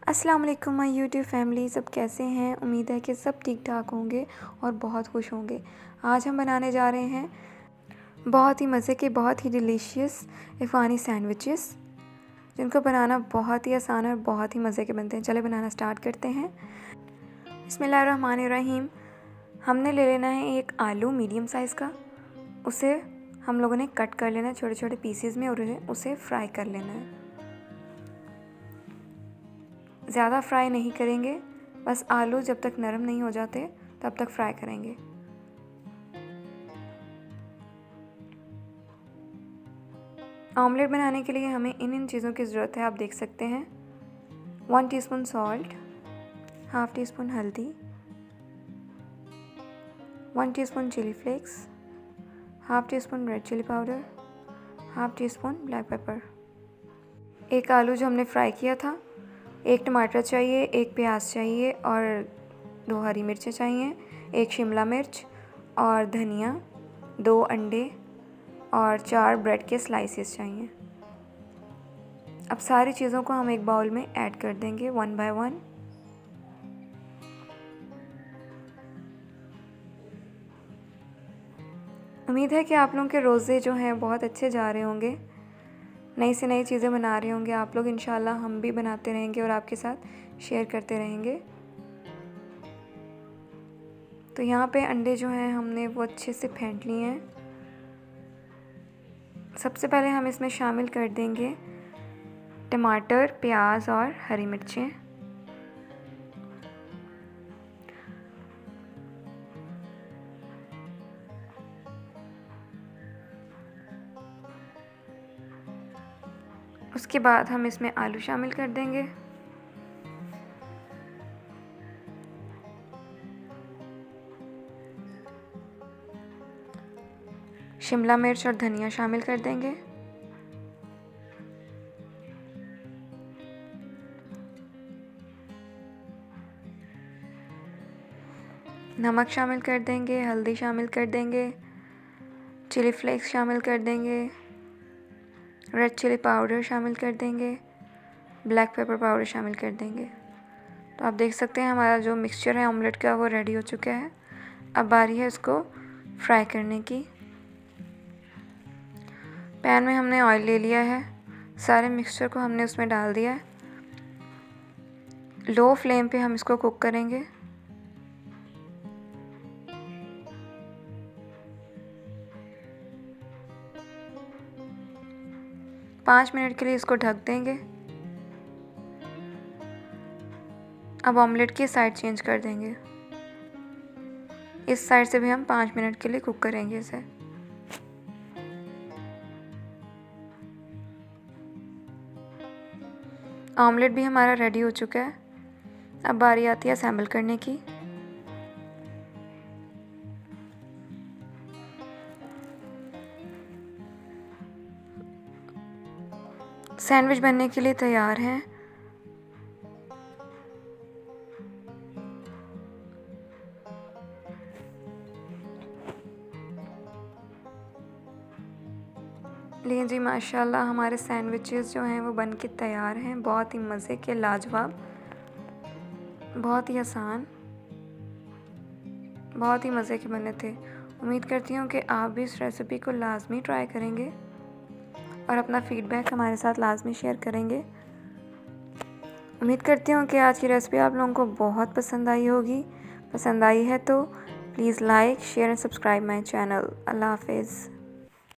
अस्सलाम वालेकुम my YouTube family, सब कैसे हैं। उम्मीद है कि सब ठीक ठाक होंगे और बहुत खुश होंगे। आज हम बनाने जा रहे हैं बहुत ही मज़े के, बहुत ही डिलीशियस अफ़गानी सैंडविचेस, जिनको बनाना बहुत ही आसान और बहुत ही मज़े के बनते हैं। चले बनाना स्टार्ट करते हैं। बिस्मिल्लाहिर्रहमानिर्रहीम। हमने ले लेना है एक आलू मीडियम साइज़ का। उसे हम लोगों ने कट कर लेना है छोटे छोटे पीसेस में और उसे फ्राई कर लेना है। ज़्यादा फ्राई नहीं करेंगे, बस आलू जब तक नरम नहीं हो जाते तब तक फ्राई करेंगे। ऑमलेट बनाने के लिए हमें इन चीज़ों की ज़रूरत है, आप देख सकते हैं। 1 teaspoon salt, half teaspoon हल्दी, 1 teaspoon chilli flakes, half teaspoon red chilli powder, half teaspoon black pepper, एक आलू जो हमने फ्राई किया था, एक टमाटर चाहिए, एक प्याज चाहिए और 2 हरी मिर्चें चाहिए, एक शिमला मिर्च और धनिया, 2 अंडे और 4 ब्रेड के स्लाइसेस चाहिए। अब सारी चीज़ों को हम एक बाउल में ऐड कर देंगे 1 बाय 1। उम्मीद है कि आप लोगों के रोज़े जो हैं बहुत अच्छे जा रहे होंगे, नई से नई चीज़ें बना रहे होंगे आप लोग। इंशाल्लाह हम भी बनाते रहेंगे और आपके साथ शेयर करते रहेंगे। तो यहाँ पे अंडे जो हैं हमने वो अच्छे से फेंट लिए हैं। सबसे पहले हम इसमें शामिल कर देंगे टमाटर, प्याज और हरी मिर्चें। उसके बाद हम इसमें आलू शामिल कर देंगे। शिमला मिर्च और धनिया शामिल कर देंगे। नमक शामिल कर देंगे, हल्दी शामिल कर देंगे, चिली फ्लेक्स शामिल कर देंगे, रेड चिली पाउडर शामिल कर देंगे, ब्लैक पेपर पाउडर शामिल कर देंगे। तो आप देख सकते हैं हमारा जो मिक्सचर है ऑमलेट का वो रेडी हो चुका है। अब बारी है इसको फ्राई करने की। पैन में हमने ऑयल ले लिया है, सारे मिक्सचर को हमने उसमें डाल दिया है। लो फ्लेम पे हम इसको कुक करेंगे। पाँच मिनट के लिए इसको ढक देंगे। अब ऑमलेट की साइड चेंज कर देंगे। इस साइड से भी हम 5 मिनट के लिए कुक करेंगे इसे। ऑमलेट भी हमारा रेडी हो चुका है। अब बारी आती है असेंबल करने की। सैंडविच बनने के लिए तैयार हैं। लीजिए जी, माशाल्लाह हमारे सैंडविचेस जो हैं वो बन के तैयार हैं। बहुत ही मज़े के, लाजवाब, बहुत ही आसान, बहुत ही मज़े के बने थे। उम्मीद करती हूँ कि आप भी इस रेसिपी को लाजमी ट्राई करेंगे और अपना फ़ीडबैक हमारे साथ लाजमी शेयर करेंगे। उम्मीद करती हूँ कि आज की रेसिपी आप लोगों को बहुत पसंद आई होगी। पसंद आई है तो please like, share and subscribe my channel. अल्लाह हाफिज़।